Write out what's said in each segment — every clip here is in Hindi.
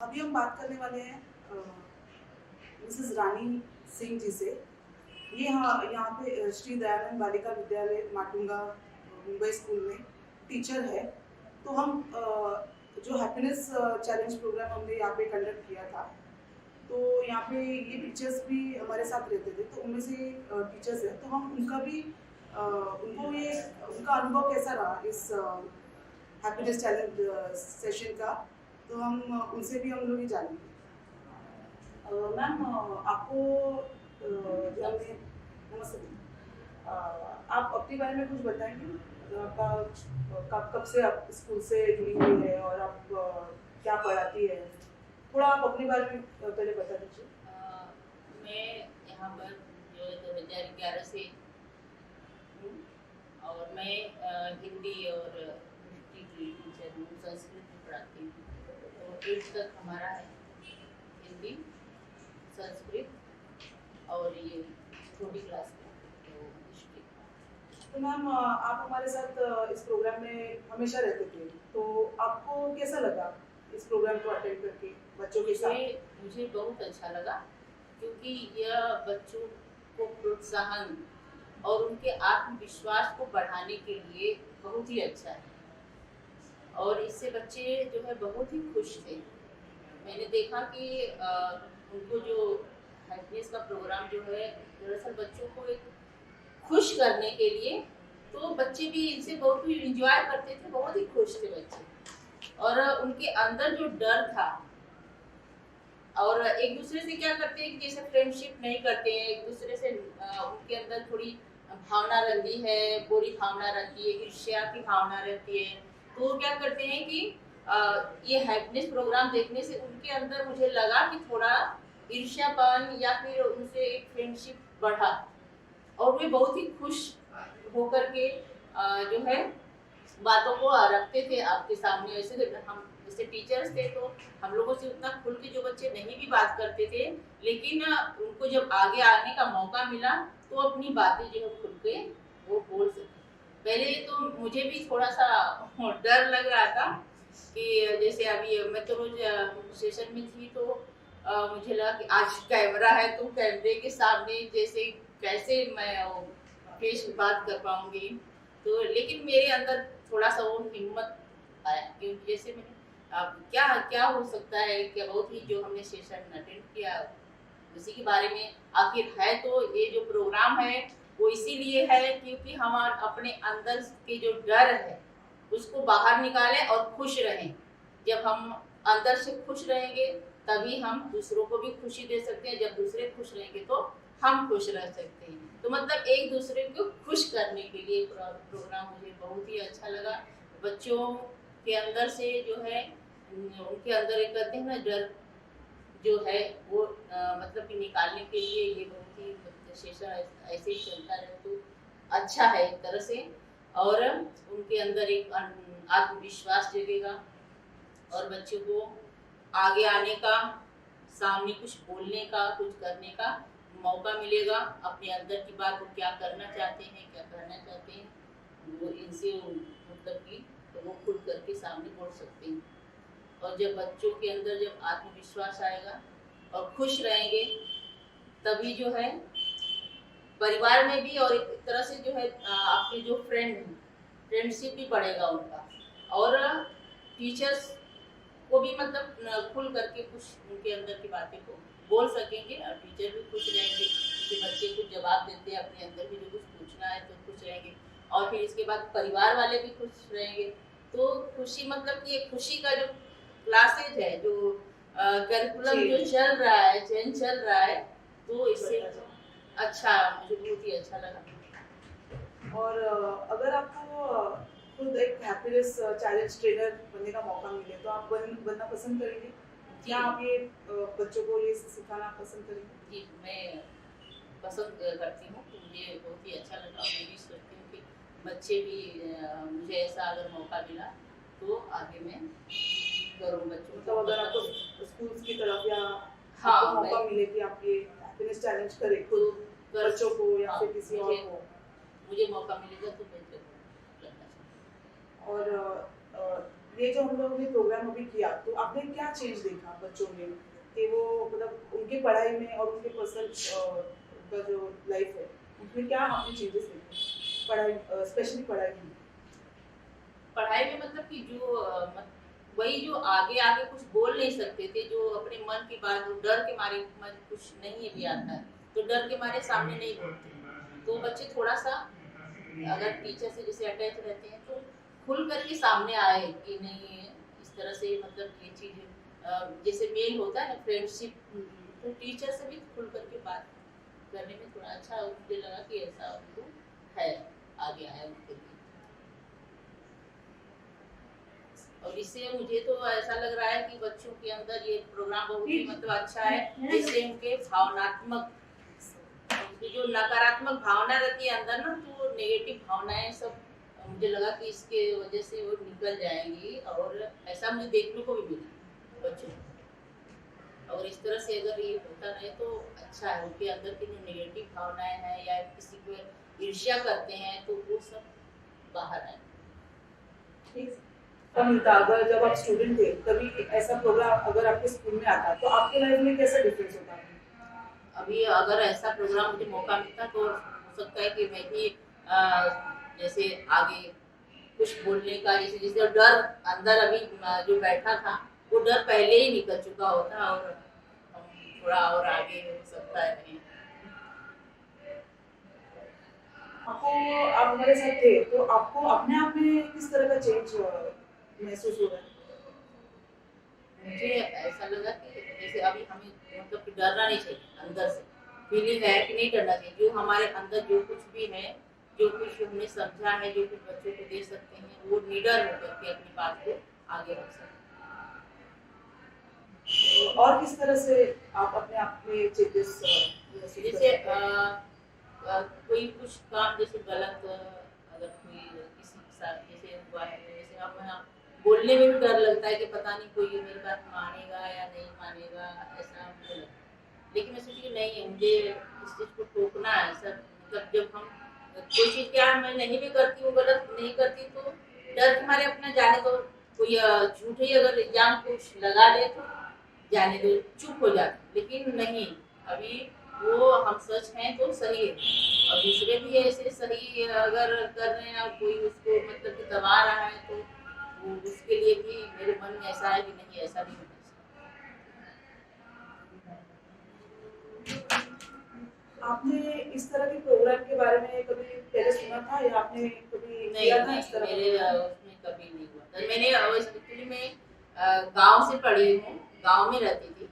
अभी हम बात करने वाले हैं मिसेस रानी सिंह जी से। ये यहाँ पे श्री दयानंद बालिका विद्यालय माटुंगा मुंबई स्कूल में टीचर है। तो हम जो हैप्पीनेस चैलेंज प्रोग्राम हमने यहाँ पे कंडक्ट किया था, तो यहाँ पे ये टीचर्स भी हमारे साथ रहते थे, तो उनमें से टीचर्स है, तो हम उनका भी उनको ये उनका अनुभव कैसा रहा इस हैप्पीनेस चैलेंज सेशन का, तो हम उनसे भी हम लोग ये जानेंगे। मैम, आपको जो हमने नमस्ते आप अपने बारे में कुछ बताएंगे? आपका कब से आप स्कूल से जुड़ी हुई है और आप क्या पढ़ाती है? थोड़ा आप अपने बारे में पहले बता दीजिए। मैं यहाँ पर जो 2011 से हूँ और मैं हिंदी और हिस्ट्री की टीचर हूँ, संस्कृत भी पढ़ाती हूँ। तो 8th तक हमारा है हिंदी, संस्कृत और ये छोटी क्लास में तो हिस्ट्री। तो मैम, आप हमारे साथ इस प्रोग्राम में हमेशा रहते थे, तो आपको कैसा लगा इस प्रोग्राम को अटेंड करके बच्चों के साथ? मुझे बहुत अच्छा लगा, क्योंकि यह बच्चों को प्रोत्साहन और उनके आत्मविश्वास को बढ़ाने के लिए बहुत ही अच्छा है और इससे बच्चे जो है बहुत ही खुश थे। मैंने देखा कि उनको जो हैप्पीनेस का प्रोग्राम जो है दरअसल बच्चों को एक खुश करने के लिए, तो बच्चे भी इनसे बहुत ही इंजॉय करते थे, बहुत ही खुश थे बच्चे। और उनके अंदर जो डर था, और एक दूसरे से क्या करते हैं कि जैसे फ्रेंडशिप नहीं करते हैं एक दूसरे से, उनके अंदर थोड़ी भावना रहती है, बुरी भावना रहती है, ईर्ष्या की भावना रहती है। तो वो क्या करते हैं कि ये हैप्पीनेस प्रोग्राम देखने से उनके अंदर मुझे लगा कि थोड़ा ईर्ष्यापन या फिर उनसे एक फ्रेंडशिप बढ़ा और वे बहुत ही खुश होकर के जो है बातों को रखते थे आपके सामने। ऐसे हम जैसे टीचर्स थे तो हम लोगों से उतना खुल के जो बच्चे नहीं भी बात करते थे, लेकिन उनको जब आगे आने का मौका मिला तो अपनी बातें जो है खुल के वो बोल सके। पहले तो मुझे भी थोड़ा सा डर लग रहा था कि जैसे अभी मैं तो रोज सेशन में थी, तो मुझे लगा कि आज कैमरा है तो कैमरे के सामने जैसे कैसे मैं फेस बात कर पाऊंगी। तो लेकिन मेरे अंदर थोड़ा सा वो हिम्मत आया, क्योंकि जैसे मैंने क्या क्या हो सकता है, क्या बहुत ही जो हमने सेशन अटेंड किया उसी के बारे में आखिर है। तो ये जो प्रोग्राम है वो इसीलिए है क्योंकि हम अपने अंदर के जो डर है उसको बाहर निकालें और खुश रहें। जब हम अंदर से खुश रहेंगे तभी हम दूसरों को भी खुशी दे सकते हैं, जब दूसरे खुश रहेंगे तो हम खुश रह सकते हैं। तो मतलब एक दूसरे को खुश करने के लिए प्रोग्राम मुझे बहुत ही अच्छा लगा। बच्चों के अंदर से जो है उनके अंदर एक कहते हैं ना डर जो है वो मतलब कि निकालने के लिए ये बहुत ही सेशन ऐसे ही चलता रहे तो अच्छा है एक तरह से, और उनके अंदर एक आत्मविश्वास जगेगा और बच्चों को आगे आने का, सामने कुछ बोलने का, कुछ करने का मौका मिलेगा। अपने अंदर की बात वो क्या करना चाहते हैं, क्या करना चाहते हैं, वो इनसे मतलब कि तो वो खुद करके सामने बोल सकते हैं। और जब बच्चों के अंदर जब आत्मविश्वास आएगा और खुश रहेंगे तभी जो है परिवार में भी और एक तरह से जो है आपके जो फ्रेंडशिप भी बढ़ेगा उनका, और टीचर्स को भी मतलब खुल करके कुछ उनके अंदर की बातें को बोल सकेंगे और टीचर भी खुश रहेंगे कि बच्चे कुछ जवाब देते हैं, अपने अंदर भी जो कुछ पूछना है तो खुश रहेंगे, और फिर इसके बाद परिवार वाले भी खुश रहेंगे। तो खुशी मतलब कि एक खुशी का जो क्लासेज है, जो करिकुलम जो चल रहा है, चेंज चल रहा है, तो इससे अच्छा मुझे बहुत ही अच्छा लगा। और अगर आपको खुद एक हैप्पीनेस चैलेंज ट्रेनर बनने का मौका मिले तो आप बनना पसंद करेंगे? क्या आप ये बच्चों को ये सिखाना पसंद करेंगे? जी, मैं पसंद करती हूँ, मुझे बहुत ही अच्छा लगा। मैं भी सोचती हूँ कि बच्चे भी मुझे ऐसा अगर मौका मिला तो आगे मैं करूँ बच्चों मतलब को। अगर आपको स्कूल्स की तरफ या हाँ, आपको मौका मिले कि आप ये हैप्पीनेस चैलेंज करें खुद बच्चों को या फिर किसी और को, मुझे मौका मिलेगा तो मैं जरूर करना चाहूँगी। और ये जो हम लोगों ने प्रोग्राम अभी किया, तो आपने क्या चेंज देखा बच्चों में कि वो मतलब उनकी पढ़ाई में और उनके पर्सनल का जो लाइफ है उसमें क्या आपने चेंजेस देखे पढ़ाई, स्पेशली पढ़ाई में? पढ़ाई में मतलब कि जो वही जो आगे आगे कुछ बोल नहीं सकते थे, जो अपने मन की बात, जो डर के मारे मन कुछ नहीं भी आता है तो डर के मारे सामने नहीं बोलते, तो बच्चे थोड़ा सा अगर टीचर से जैसे अटैच रहते हैं तो खुल करके सामने आए कि नहीं इस तरह से मतलब ये चीज जैसे मेल होता है ना फ्रेंडशिप, तो टीचर से भी खुल करके बात करने में थोड़ा अच्छा मुझे लगा कि ऐसा उनको है, आगे आया उनके लिए। और इससे मुझे तो ऐसा लग रहा है कि बच्चों के अंदर ये प्रोग्राम बहुत ही मतलब अच्छा है, इससे उनके भावनात्मक, उनकी जो नकारात्मक भावना रहती है अंदर ना, तो नेगेटिव भावनाएं सब मुझे लगा कि इसके वजह से वो निकल जाएंगी, और ऐसा मुझे देखने को भी मिला बच्चों को। और इस तरह से अगर ये होता रहे तो अच्छा है, उनके अंदर की जो नेगेटिव भावनाएं हैं या किसी को ईर्ष्या करते हैं तो वो सब बाहर आए। अमिता, अगर जब आप स्टूडेंट थे तभी ऐसा प्रोग्राम अगर आपके स्कूल में आता तो आपके लाइफ में कैसा डिफरेंस होता? अभी अगर ऐसा प्रोग्राम मुझे मौका मिलता तो हो सकता है कि मैं भी जैसे आगे कुछ बोलने का, जैसे जैसे डर अंदर अभी जो बैठा था वो डर पहले ही निकल चुका होता, और हम थोड़ा और आगे हो सकता है। आपको, आप हमारे साथ थे तो आपको अपने आप में किस तरह का चेंज महसूस हो रहा है? मुझे ऐसा लगा कि जैसे अभी हमें मतलब कि डरना नहीं चाहिए, अंदर से फीलिंग है कि नहीं डरना चाहिए, जो हमारे अंदर जो कुछ भी है, जो कुछ हमने समझा है, जो कुछ बच्चों को दे सकते हैं, वो निडर होकर के अपनी बात को आगे रख सकते तो और किस तरह से आप अपने आप में चेंजेस हैं। जैसे कोई कुछ काम जैसे गलत अगर कोई किसी के साथ जैसे हुआ है, जैसे अब मैं बोलने में भी डर लगता है कि पता नहीं कोई मेरी बात मानेगा या नहीं मानेगा, ऐसा मुझे लगता है। लेकिन मैं सोची नहीं, मुझे इस चीज़ को टोकना है सर, मतलब जब हम कोई चीज़ क्या मैं नहीं भी करती हूँ, गलत नहीं करती, तो डर के मारे अपना जाने दो, कोई झूठे ही अगर इल्जाम कुछ लगा दे तो जाने दो, चुप हो जाते, लेकिन नहीं, अभी वो हम सच हैं तो सही है, और दूसरे भी ऐसे सही अगर कर रहे हैं और कोई उसको मतलब कि दबा रहा है तो उसके लिए भी मेरे मन में ऐसा है कि नहीं, ऐसा नहीं होना चाहिए। आपने इस तरह के प्रोग्राम के बारे में कभी पहले सुना था या आपने कभी किया था इस तरह? मेरे उसमें कभी नहीं हुआ था। मैंने एक्चुअली मैं गांव से पढ़ी हूँ, गांव में रहती थी,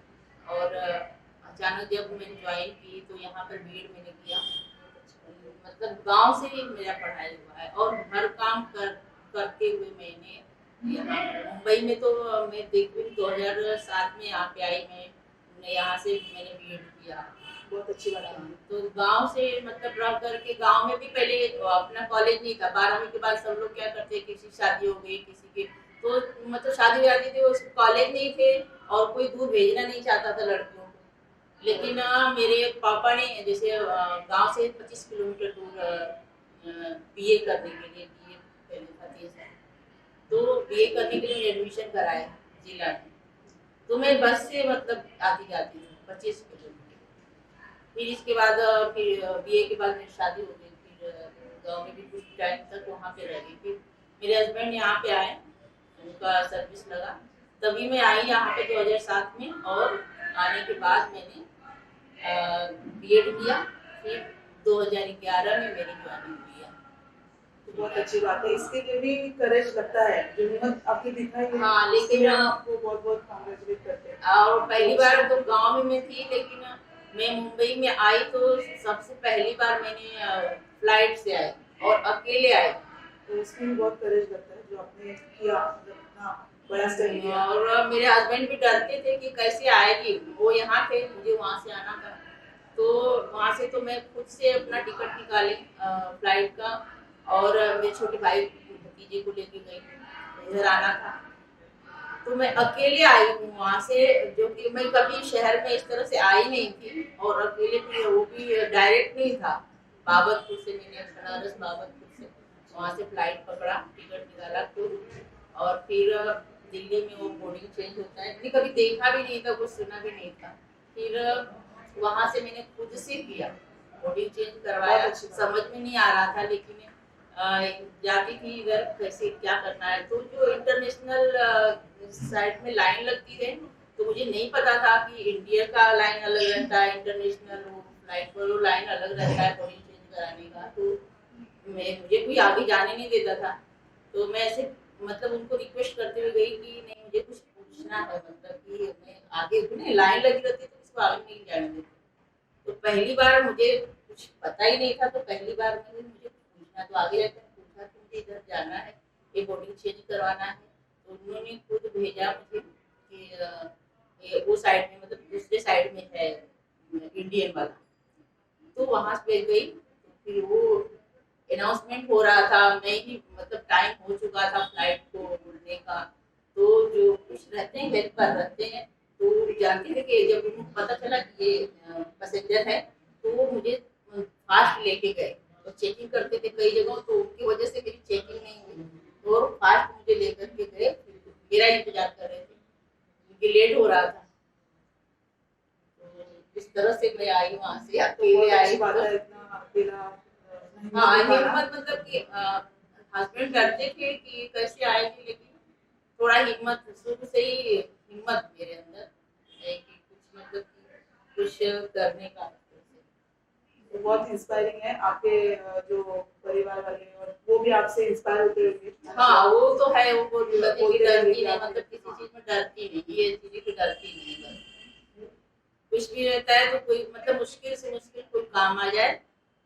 और अचानक जब मैंने ज्वाइन की तो यहाँ पर बीएड मैंने किया, मतलब गांव से ही मेरा पढ़ाई हुआ है, और हर काम करते हुए मैंने यहाँ मुंबई में तो मैं देखती हूँ 2007 में यहाँ पे आई, मैं यहाँ से मैंने बीएड किया, बहुत अच्छी बात है। तो गांव से मतलब रह करके, गांव में भी पहले अपना कॉलेज नहीं था, 12वीं के बाद सब लोग क्या करते हैं, किसी शादी हो गई किसी के, तो मतलब शादी हो जाती थी, उस कॉलेज नहीं थे और कोई दूर भेजना नहीं चाहता था लड़कियों को, लेकिन मेरे पापा ने जैसे गांव से 25 किलोमीटर दूर बीए करने के लिए, बीए पहले था 3 साल, तो बीए करने के लिए एडमिशन कराया जिला में, तो मैं बस से मतलब आती जाती थी 25 किलोमीटर। फिर इसके बाद फिर बीए के बाद मेरी शादी हो गई, फिर गांव में भी कुछ टाइम तक वहाँ पे रह गई, फिर मेरे हस्बैंड यहाँ पे आए, उनका सर्विस लगा, तभी मैं आई यहाँ पे 2007 में, और आने के बाद मैंने बीएड किया, फिर 2011 में मेरी ज्वाइनिंग हुई है। तो बहुत अच्छी बात है, इसके लिए भी करेज लगता है, जो हिम्मत आपकी दिखाई है, हाँ, लेकिन हम आपको बहुत बहुत कांग्रेचुलेट करते हैं। और पहली बार तो गांव में मैं थी, लेकिन मैं मुंबई में आई तो सबसे पहली बार मैंने फ्लाइट से आई और अकेले आई, तो इसमें भी बहुत करेज लगता है जो आपने किया, मतलब इतना बड़ा स्टेप लिया। और मेरे हस्बैंड भी डरते थे कि कैसे आएगी, वो यहाँ थे, मुझे वहाँ से आना था, तो वहाँ से तो मैं खुद से अपना टिकट निकाली फ्लाइट का, और मेरे छोटे भाई भतीजे को लेके गई, इधर आना था, तो मैं अकेले आई हूँ वहाँ से, जो कि मैं कभी शहर में इस तरह से आई नहीं थी, और अकेले भी, वो भी डायरेक्ट नहीं था, बाबतपुर से मैंने बनारस बाबतपुर से वहाँ से फ्लाइट पकड़ा, टिकट निकाला खुद, और फिर दिल्ली में वो बोर्डिंग चेंज होता है, मैंने कभी देखा भी नहीं था, कुछ सुना भी नहीं था। फिर वहाँ से मैंने खुद से किया, बोर्डिंग चेंज करवाया। बहुत अच्छी बात। समझ में नहीं आ रहा था, लेकिन जाती थी इधर कैसे क्या करना है, तो जो इंटरनेशनल साइड में लाइन लगती है, तो मुझे नहीं पता था कि इंडिया का लाइन अलग रहता है, इंटरनेशनल फ्लाइट पर वो लाइन अलग रहता है बोर्डिंग चेंज कराने का। तो मुझे कोई आगे जाने नहीं देता था, तो मैं ऐसे मतलब उनको रिक्वेस्ट करते हुए गई कि नहीं मुझे कुछ पूछना है, मतलब कि मैं आगे नहीं, लाइन लगी रहती तो किसी को आगे नहीं जाने देती। तो पहली बार मुझे कुछ पता ही नहीं था, तो पहली बार मुझे पूछना, तो आगे जाकर पूछा कि मुझे इधर जाना है, ये बोर्डिंग चेंज करवाना है। तो उन्होंने खुद भेजा मुझे कि ये वो साइड में, मतलब दूसरे साइड में है इंडियन वाला। तो वहां पे गई, तो फिर वो अनाउंसमेंट हो रहा था, मैं ही मतलब टाइम हो चुका था फ्लाइट को उड़ने का। तो जो कुछ रहते हैं हेल्पर रहते हैं, तो जानते थे कि जब उनको पता चला कि ये पैसेंजर है, तो वो मुझे फास्ट लेके गए। तो चेकिंग करते थे कई जगहों, तो उनकी वजह से मेरी चेकिंग नहीं हुई, तो फास्ट मुझे लेकर के गए, मेरा इंतजार कर रहे थे क्योंकि लेट हो रहा था। तो इस तरह से मैं आई, वहां से अकेले बहुत आई। अच्छी बात है, इतना अकेला हाँ, हिम्मत दिखाना। हिम्मत मतलब कि हस्बैंड डरते थे कि कैसे आएगी, लेकिन थोड़ा हिम्मत शुरू से ही, हिम्मत मेरे अंदर है कि कुछ मतलब कि कुछ करने का। तो बहुत इंस्पायरिंग है आपके जो परिवार वाले हैं, और वो भी आपसे इंस्पायर होते होंगे। हाँ, वो तो है, वो बोलते थे कि बोलते रहेंगे डरती कि नहीं, आप, मतलब किसी चीज में डरती नहीं, ये चीजें तो डरती नहीं बस। कुछ भी रहता है तो कोई मतलब मुश्किल से मुश्किल कोई काम आ जाए,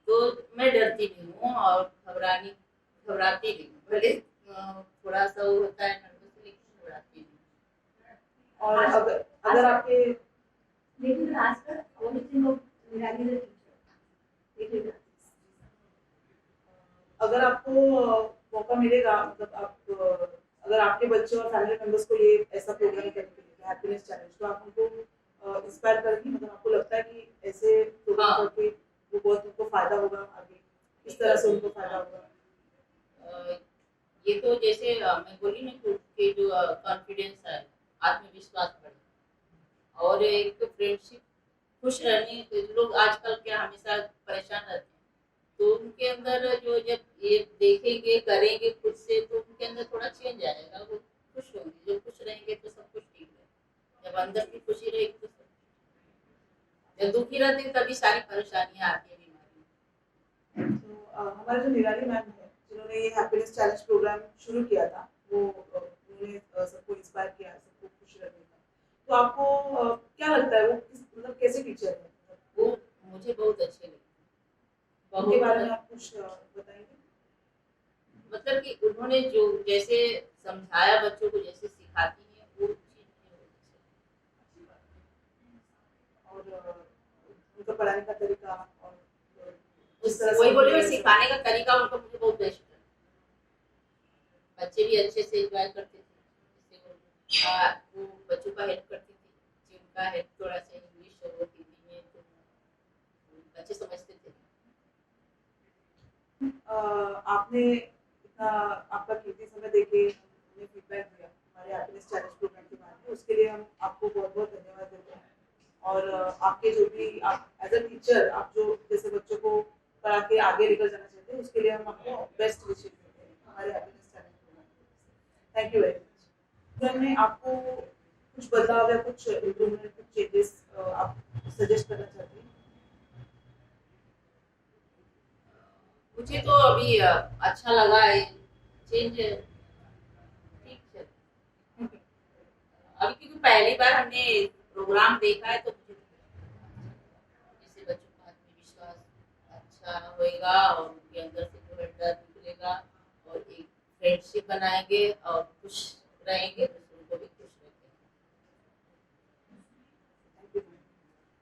तो मैं डरती नहीं हूँ और घबराती नहीं हूँ, भले थोड़ा सा वो होता है नर्वस, लेकिन घबराती नहीं। और अगर अगर आपके लेकिन खासकर only thing of निराली the teacher. अगर आपको मौका मिलेगा, मतलब आप अगर आपके बच्चे और फैमिली मेंबर्स को ये ऐसा प्रोग्राम करने के लिए हैप्पीनेस चैलेंज, तो आप उनको इंस्पायर करेंगे, मतलब आपको लगता है कि ऐसे प्रोग्राम हाँ। करके वो बहुत उनको फायदा होगा, आगे किस तरह से उनको फायदा होगा? ये तो जैसे मैं बोली ना कि जो कॉन्फिडेंस है, आत्मविश्वास बढ़े, और एक फ्रेंडशिप, खुश रहने। लोग आजकल क्या हमेशा परेशान रहते हैं, तो उनके अंदर जो जब ये देखेंगे करेंगे खुद से, तो उनके अंदर थोड़ा चेंज आएगा, वो खुश होंगे। जब खुश रहेंगे तो सब कुछ ठीक है, जब अंदर की खुशी रहेगी तो सब, जब दुखी रहते हैं तभी सारी परेशानियां आती है, बीमारी। तो हमारे जो निराली मैम है, जिन्होंने ये हैप्पीनेस चैलेंज प्रोग्राम शुरू किया था, वो उन्होंने सबको इंस्पायर किया, सबको खुश रखने का। तो आपको क्या लगता है वो मतलब कैसे टीचर है? वो मुझे बहुत अच्छे लगे, उनके बारे में बहुत आप कुछ बताएंगे? मतलब कि उन्होंने जो जैसे समझाया, बच्चों को जैसे सिखाती है, वो चीज मुझे बहुत और उनका पढ़ाने का तरीका, और अच्छी लगी। वही बोले, सिखाने का तरीका उनका मुझे बहुत बेस्ट लगा। बच्चे भी अच्छे से एंजॉय करते थे, जैसे वो बच्चों का हेल्प करती थी, जिनका हेल्प थोड़ा सा इंग्लिश और हिंदी में, तो बच्चे समझते थे। आपने इतना आपका कीमती समय देके हमें फीडबैक दिया हमारे हैप्पीनेस चैलेंज प्रोग्राम के बारे में, उसके लिए हम आपको बहुत बहुत धन्यवाद देते हैं। और आपके जो भी आप एज अ टीचर, आप जो जैसे बच्चों को पढ़ा के आगे लेकर जाना चाहते हैं, उसके लिए हम आपको बेस्ट विशेष देते हैं हमारे happiness challenge programme. Thank you very much. तो मैं आपको कुछ बदलाव या कुछ इम्प्रूवमेंट, कुछ चेंजेस आप सजेस्ट करना चाहती हैं? मुझे तो अभी अच्छा लगा है, चेंज ठीक है। अभी क्योंकि पहली बार हमने प्रोग्राम देखा है, तो मुझे जैसे बच्चों का आत्मविश्वास अच्छा होएगा, और उनके अंदर से जो है डर निकलेगा, और एक फ्रेंडशिप बनाएंगे और खुश रहेंगे।